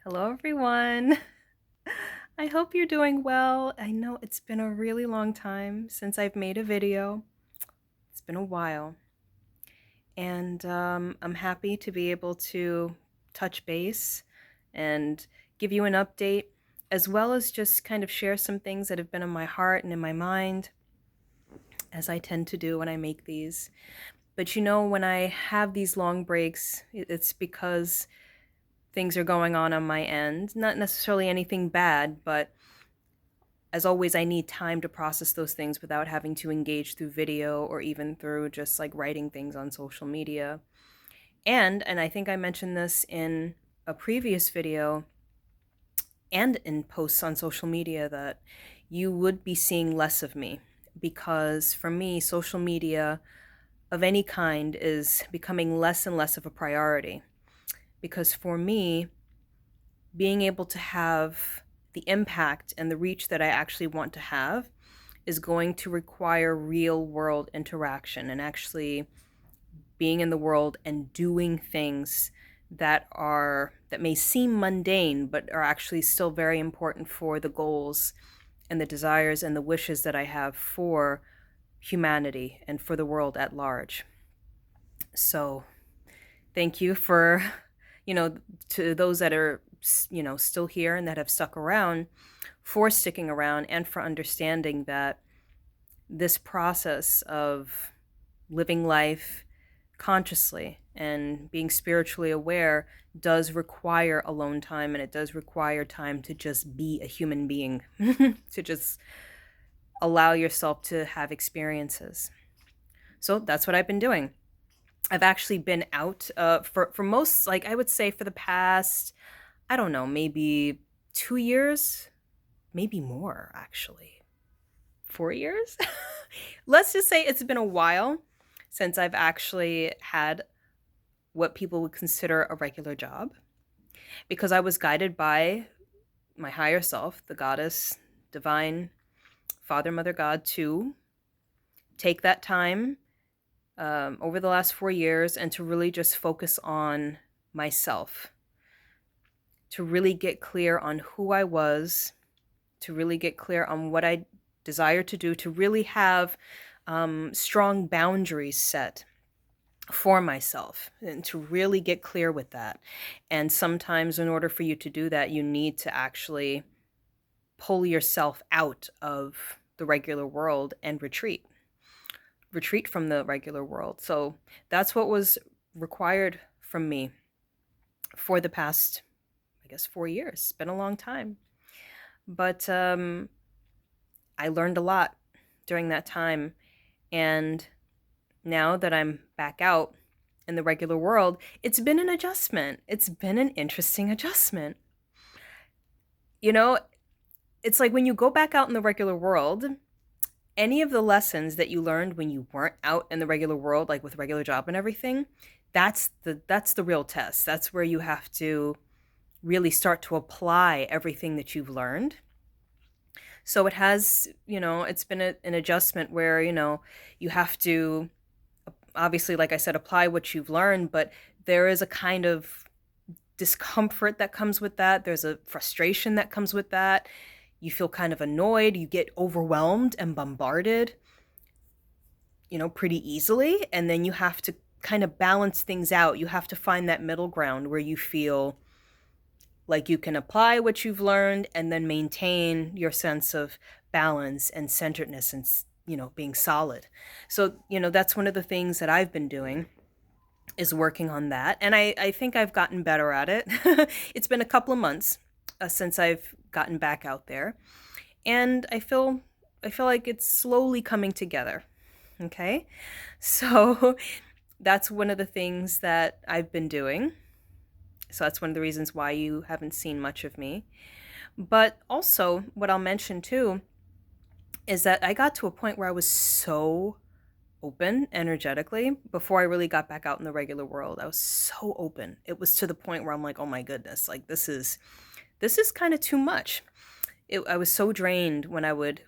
Hello, everyone. I hope you're doing well. I know it's been a really long time since I've made a video. It's been a while. And I'm happy to be able to touch base and give you an update, as well as just kind of share some things that have been on my heart and in my mind, as I tend to do when I make these. But when I have these long breaks, it's because things are going on my end. Not necessarily anything bad, but as always, I need time to process those things without having to engage through video or even through just like writing things on social media. And I think I mentioned this in a previous video and in posts on social media that you would be seeing less of me, because for me, social media of any kind is becoming less and less of a priority. Because for me, being able to have the impact and the reach that I actually want to have is going to require real world interaction and actually being in the world and doing things that may seem mundane but are actually still very important for the goals and the desires and the wishes that I have for humanity and for the world at large. So, thank you for, to those that are, still here and that have stuck around, for sticking around and for understanding that this process of living life consciously and being spiritually aware does require alone time, and it does require time to just be a human being, to just allow yourself to have experiences. So that's what I've been doing. I've actually been out for most, like I would say for the past, I don't know, maybe 2 years, maybe more actually. 4 years? Let's just say it's been a while since I've actually had what people would consider a regular job, because I was guided by my higher self, the goddess, divine, Father, Mother, God, to take that time over the last 4 years and to really just focus on myself, to really get clear on who I was, to really get clear on what I desire to do, to really have strong boundaries set for myself and to really get clear with that. And sometimes, in order for you to do that, you need to actually pull yourself out of the regular world and retreat from the regular world. So that's what was required from me for the past, I guess, 4 years. It's been a long time. But I learned a lot during that time. And now that I'm back out in the regular world, it's been an adjustment. It's been an interesting adjustment. You know, it's like when you go back out in the regular world, any of the lessons that you learned when you weren't out in the regular world, like with regular job and everything, that's the real test. That's where you have to really start to apply everything that you've learned. So it has, it's been an adjustment where, you have to, obviously, like I said, apply what you've learned, but there is a kind of discomfort that comes with that. There's a frustration that comes with that. You feel kind of annoyed. You get overwhelmed and bombarded, pretty easily. And then you have to kind of balance things out. You have to find that middle ground where you feel like you can apply what you've learned and then maintain your sense of balance and centeredness and, being solid. So, that's one of the things that I've been doing, is working on that. And I think I've gotten better at it. It's been a couple of months since I've gotten back out there. And I feel like it's slowly coming together. Okay. So that's one of the things that I've been doing. So that's one of the reasons why you haven't seen much of me. But also, what I'll mention too is that I got to a point where I was so open energetically before I really got back out in the regular world. I was so open. It was to the point where I'm like, oh my goodness, like this is kind of too much. I was so drained when I would,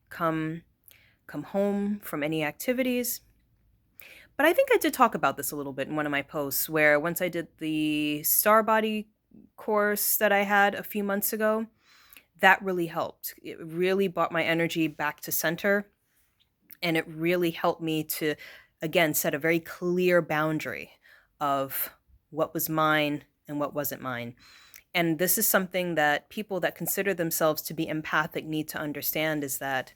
come home from any activities. But I think I did talk about this a little bit in one of my posts, where once I did the star body course that I had a few months ago, that really helped. It really brought my energy back to center, and it really helped me to, again, set a very clear boundary of what was mine and what wasn't mine. And this is something that people that consider themselves to be empathic need to understand, is that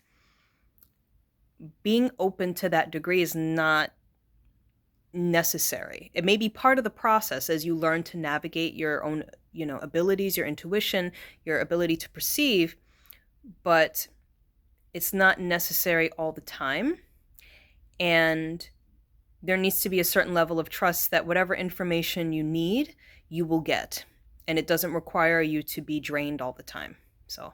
being open to that degree is not necessary. It may be part of the process as you learn to navigate your own, abilities, your intuition, your ability to perceive, but it's not necessary all the time. And there needs to be a certain level of trust that whatever information you need, you will get. And it doesn't require you to be drained all the time. So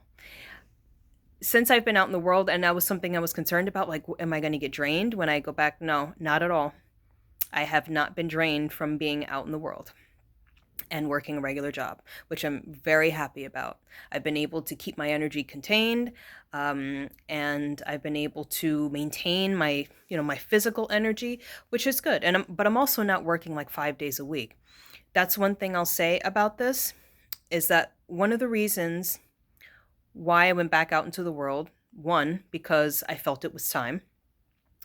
since I've been out in the world, and that was something I was concerned about, like, am I going to get drained when I go back? No, not at all. I have not been drained from being out in the world and working a regular job, which I'm very happy about. I've been able to keep my energy contained, and I've been able to maintain my, my physical energy, which is good. But I'm also not working like 5 days a week. That's one thing I'll say about this, is that one of the reasons why I went back out into the world, one, because I felt it was time,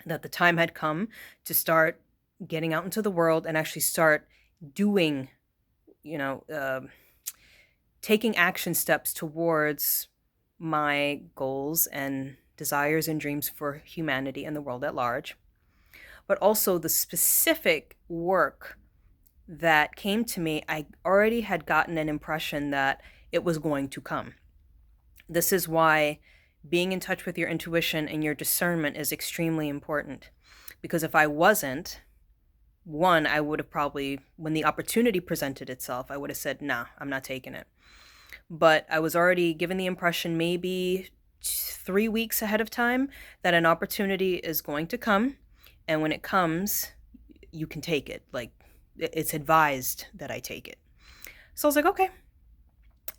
that the time had come to start getting out into the world and actually start doing, taking action steps towards my goals and desires and dreams for humanity and the world at large. But also the specific work that came to me, I already had gotten an impression that it was going to come. This is why being in touch with your intuition and your discernment is extremely important. Because if I wasn't, one, I would have probably, when the opportunity presented itself, I would have said, nah, I'm not taking it. But I was already given the impression, maybe 3 weeks ahead of time, that an opportunity is going to come. And when it comes, you can take it. Like, it's advised that I take it. So I was like, okay.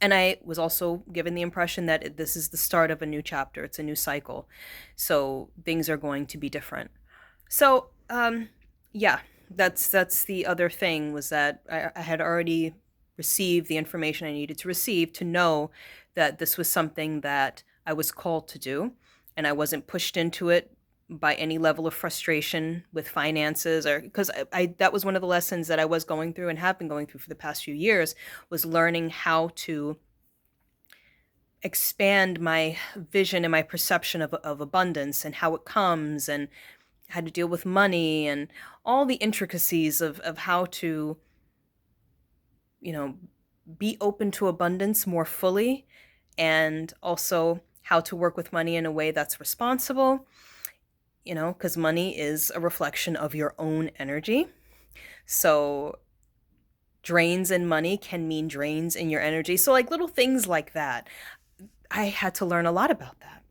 And I was also given the impression that this is the start of a new chapter. It's a new cycle. So things are going to be different. So, yeah, that's the other thing, was that I had already received the information I needed to receive to know that this was something that I was called to do, and I wasn't pushed into it by any level of frustration with finances, or because I that was one of the lessons that I was going through and have been going through for the past few years, was learning how to expand my vision and my perception of abundance and how it comes, and how to deal with money and all the intricacies of how to, be open to abundance more fully, and also how to work with money in a way that's responsible, because money is a reflection of your own energy. So drains in money can mean drains in your energy. So like little things like that. I had to learn a lot about that.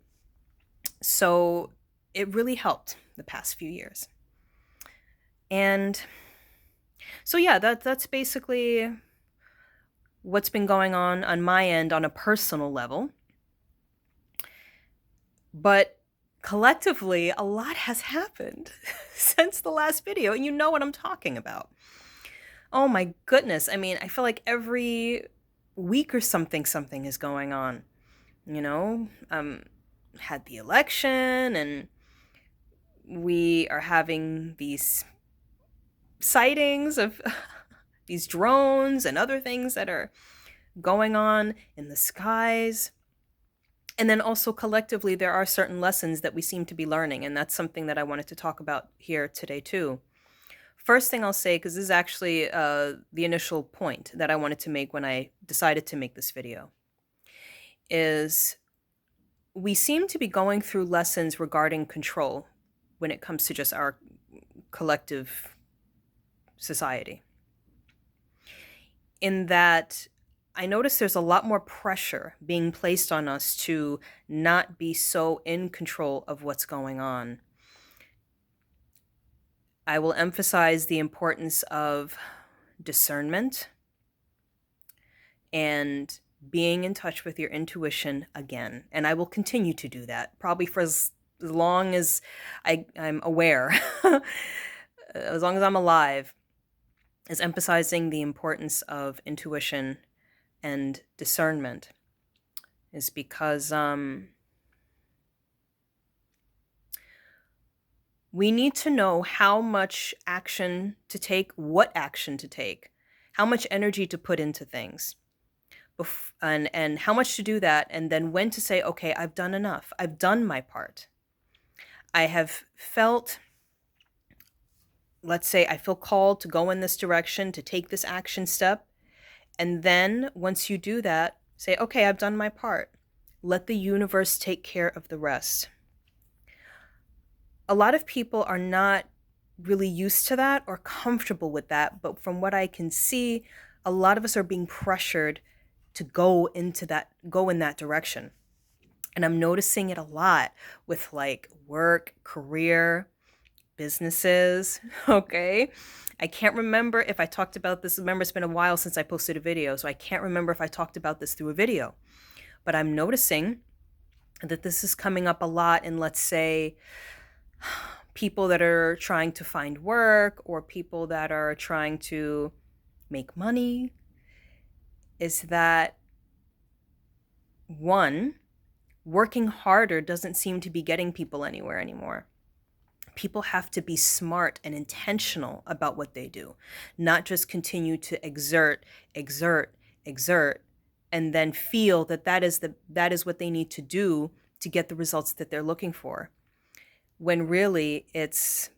So it really helped the past few years. And so yeah, that's basically what's been going on my end on a personal level. But collectively, a lot has happened since the last video, and you know what I'm talking about. Oh my goodness. I mean, I feel like every week or something is going on. Had the election, and we are having these sightings of these drones and other things that are going on in the skies. And then also collectively, there are certain lessons that we seem to be learning, and that's something that I wanted to talk about here today too. First thing I'll say, because this is actually the initial point that I wanted to make when I decided to make this video, is we seem to be going through lessons regarding control when it comes to just our collective society. In that, I notice there's a lot more pressure being placed on us to not be so in control of what's going on. I will emphasize the importance of discernment and being in touch with your intuition again. And I will continue to do that, probably for as long as I'm aware, as long as I'm alive, is emphasizing the importance of intuition and discernment is because we need to know how much action to take, what action to take, how much energy to put into things, and how much to do that, and then when to say, okay, I've done enough. I've done my part. I have felt, let's say I feel called to go in this direction, to take this action step. And then once you do that, say, okay, I've done my part. Let the universe take care of the rest. A lot of people are not really used to that or comfortable with that. But from what I can see, a lot of us are being pressured to go in that direction. And I'm noticing it a lot with like work, career, businesses. Okay. I can't remember if I talked about this. Remember, it's been a while since I posted a video, so I can't remember if I talked about this through a video. But I'm noticing that this is coming up a lot in, let's say, people that are trying to find work or people that are trying to make money, is that one, working harder doesn't seem to be getting people anywhere anymore. People have to be smart and intentional about what they do, not just continue to exert, and then feel that that is what they need to do to get the results that they're looking for. When really it's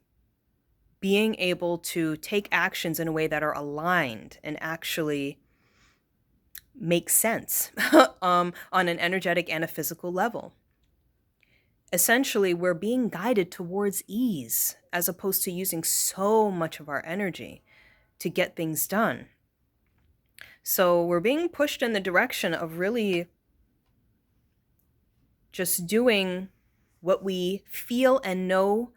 being able to take actions in a way that are aligned and actually make sense on an energetic and a physical level. Essentially, we're being guided towards ease as opposed to using so much of our energy to get things done. So we're being pushed in the direction of really just doing what we feel and know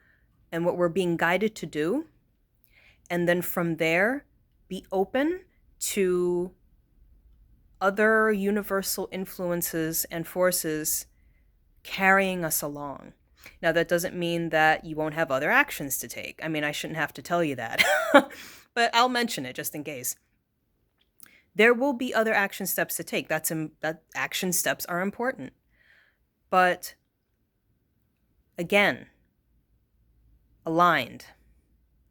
and what we're being guided to do. And then from there, be open to other universal influences and forces carrying us along. Now, that doesn't mean that you won't have other actions to take. I mean, I shouldn't have to tell you that, but I'll mention it just in case. There will be other action steps to take. That action steps are important. But again, aligned.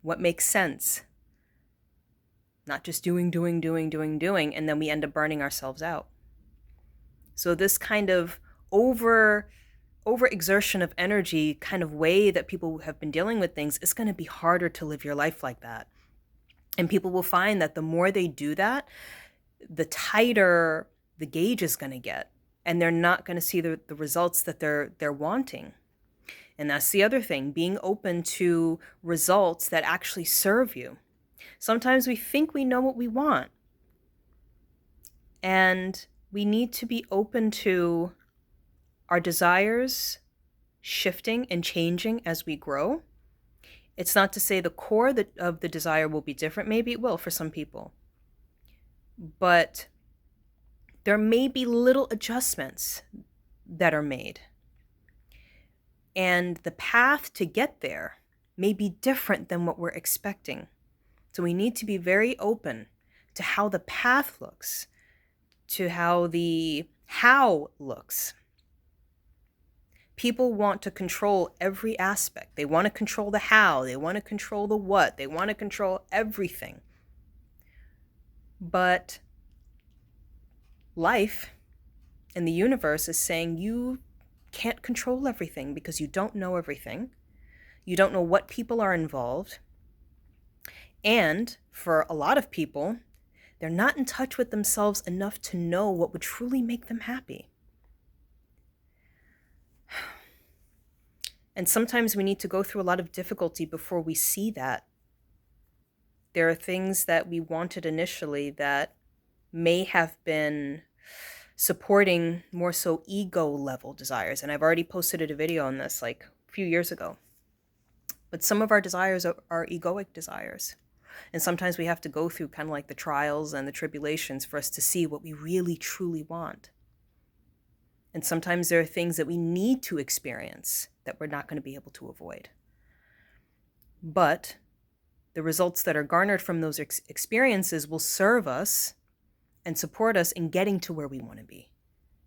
What makes sense? Not just doing, and then we end up burning ourselves out. So this kind of overexertion of energy kind of way that people have been dealing with things, is going to be harder to live your life like that. And people will find that the more they do that, the tighter the gauge is going to get, and they're not going to see the results that they're wanting. And that's the other thing, being open to results that actually serve you. Sometimes we think we know what we want, and we need to be open to our desires shifting and changing as we grow. It's not to say the core of the desire will be different. Maybe it will for some people. But there may be little adjustments that are made. And the path to get there may be different than what we're expecting. So we need to be very open to how the path looks, to how the how looks. People want to control every aspect. They want to control the how. They want to control the what. They want to control everything. But life and the universe is saying you can't control everything because you don't know everything. You don't know what people are involved. And for a lot of people, they're not in touch with themselves enough to know what would truly make them happy. And sometimes we need to go through a lot of difficulty before we see that. There are things that we wanted initially that may have been supporting more so ego level desires. And I've already posted a video on this like a few years ago. But some of our desires are egoic desires. And sometimes we have to go through kind of like the trials and the tribulations for us to see what we really truly want. And sometimes there are things that we need to experience that we're not going to be able to avoid. But the results that are garnered from those experiences will serve us and support us in getting to where we want to be.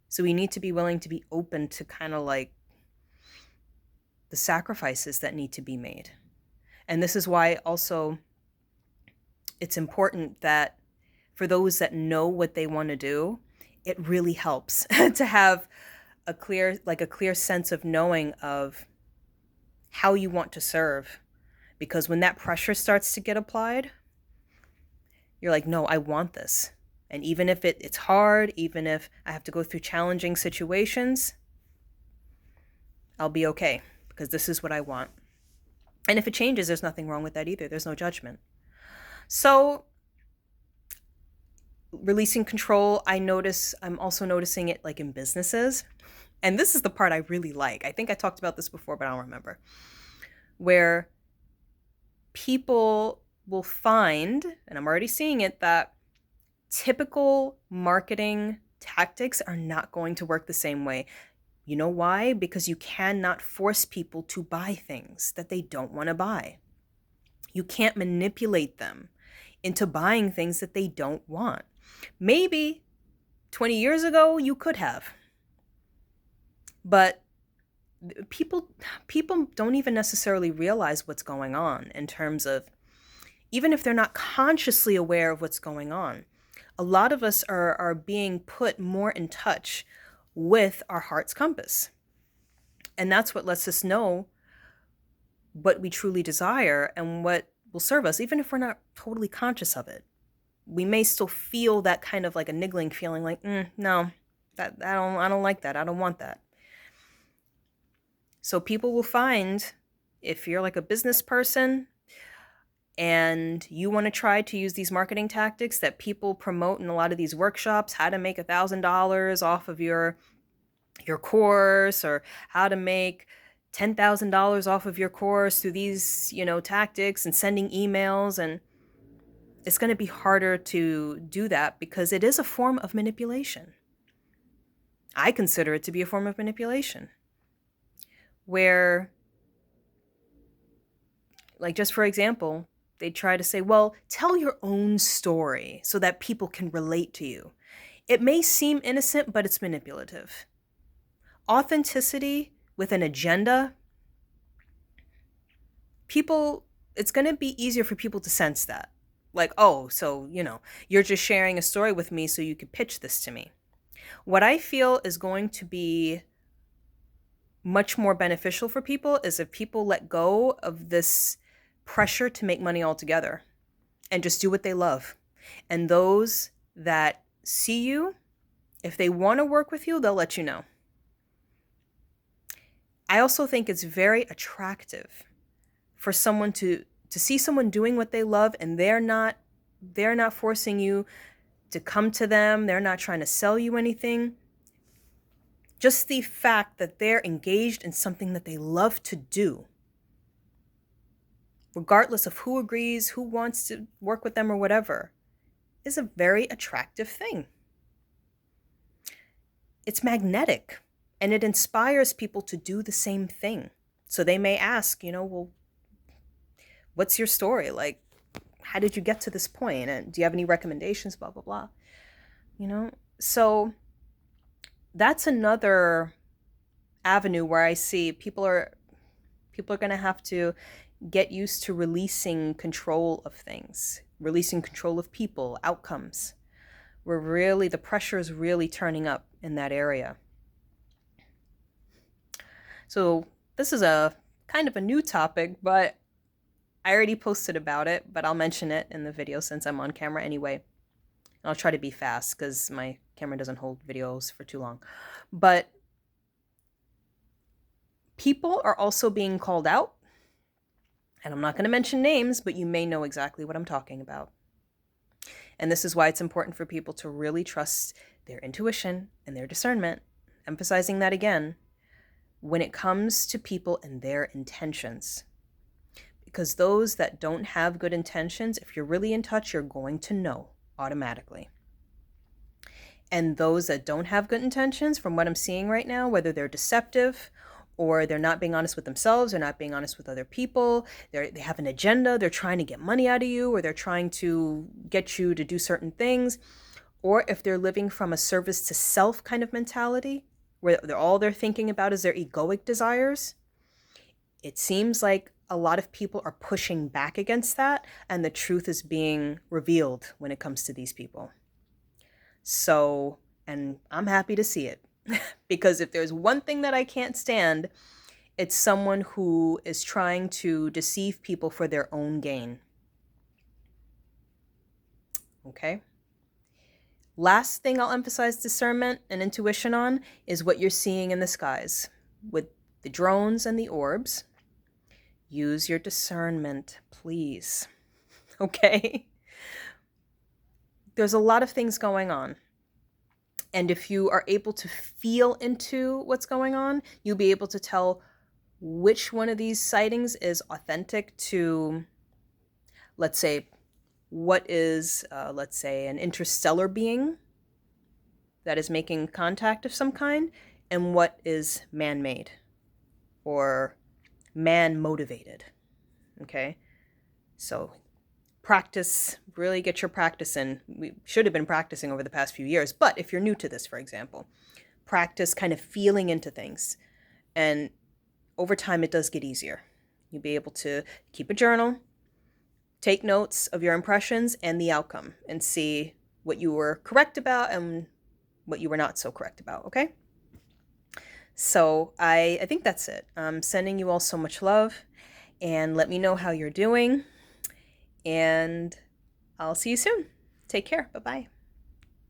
So we need to be willing to be open to kind of like the sacrifices that need to be made. And this is why also it's important that for those that know what they want to do, it really helps to have a clear sense of knowing of how you want to serve. Because when that pressure starts to get applied, you're like, no, I want this. And even if it's hard, even if I have to go through challenging situations, I'll be okay because this is what I want. And if it changes, there's nothing wrong with that either. There's no judgment. So releasing control, I'm also noticing it like in businesses. And this is the part I really like. I think I talked about this before, but I don't remember. Where people will find, and I'm already seeing it, that typical marketing tactics are not going to work the same way. You know why? Because you cannot force people to buy things that they don't want to buy. You can't manipulate them into buying things that they don't want. Maybe 20 years ago you could have. But people don't even necessarily realize what's going on in terms of, even if they're not consciously aware of what's going on, a lot of us are being put more in touch with our heart's compass. And that's what lets us know what we truly desire and what will serve us, even if we're not totally conscious of it. We may still feel that kind of like a niggling feeling like, no, that I don't like that. I don't want that. So people will find, if you're like a business person and you want to try to use these marketing tactics that people promote in a lot of these workshops, how to make $1,000 off of your course, or how to make $10,000 off of your course through these, tactics and sending emails, and it's going to be harder to do that because it is a form of manipulation. I consider it to be a form of manipulation where, like, just for example, they try to say, well, tell your own story so that people can relate to you. It may seem innocent, but it's manipulative. Authenticity with an agenda, it's going to be easier for people to sense that. Like, oh, so, you're just sharing a story with me so you could pitch this to me. What I feel is going to be much more beneficial for people is if people let go of this pressure to make money altogether and just do what they love. And those that see you, if they want to work with you, they'll let you know. I also think it's very attractive for someone to see someone doing what they love, and they're not forcing you to come to them. They're not trying to sell you anything. Just the fact that they're engaged in something that they love to do, regardless of who agrees, who wants to work with them or whatever, is a very attractive thing. It's magnetic, and it inspires people to do the same thing. So they may ask, well, what's your story? Like, how did you get to this point? And do you have any recommendations? Blah, blah, blah. So that's another avenue where I see people are going to have to get used to releasing control of things, releasing control of people, outcomes, where really the pressure is really turning up in that area. So this is a kind of a new topic, but I already posted about it, but I'll mention it in the video since I'm on camera anyway. I'll try to be fast because my camera doesn't hold videos for too long. But people are also being called out. And I'm not going to mention names, but you may know exactly what I'm talking about. And this is why it's important for people to really trust their intuition and their discernment, emphasizing that again, when it comes to people and their intentions. Because those that don't have good intentions, if you're really in touch, you're going to know automatically. And those that don't have good intentions, from what I'm seeing right now, whether they're deceptive or they're not being honest with themselves, they're not being honest with other people, they have an agenda, they're trying to get money out of you, or they're trying to get you to do certain things, or if they're living from a service to self kind of mentality, where all they're thinking about is their egoic desires, it seems like a lot of people are pushing back against that, and the truth is being revealed when it comes to these people. So, and I'm happy to see it, because if there's one thing that I can't stand, it's someone who is trying to deceive people for their own gain. Okay? Last thing I'll emphasize discernment and intuition on is what you're seeing in the skies with the drones and the orbs. Use your discernment, please. Okay? There's a lot of things going on. And if you are able to feel into what's going on, you'll be able to tell which one of these sightings is authentic to, let's say, what is, let's say, an interstellar being that is making contact of some kind, and what is man-made or man-motivated. Okay? So practice, really get your practice in. We should have been practicing over the past few years, but if you're new to this, for example, practice kind of feeling into things. And over time, it does get easier. You'll be able to keep a journal, take notes of your impressions and the outcome, and see what you were correct about and what you were not so correct about, okay? So I think that's it. I'm sending you all so much love, and let me know how you're doing, and I'll see you soon. Take care. Bye-bye.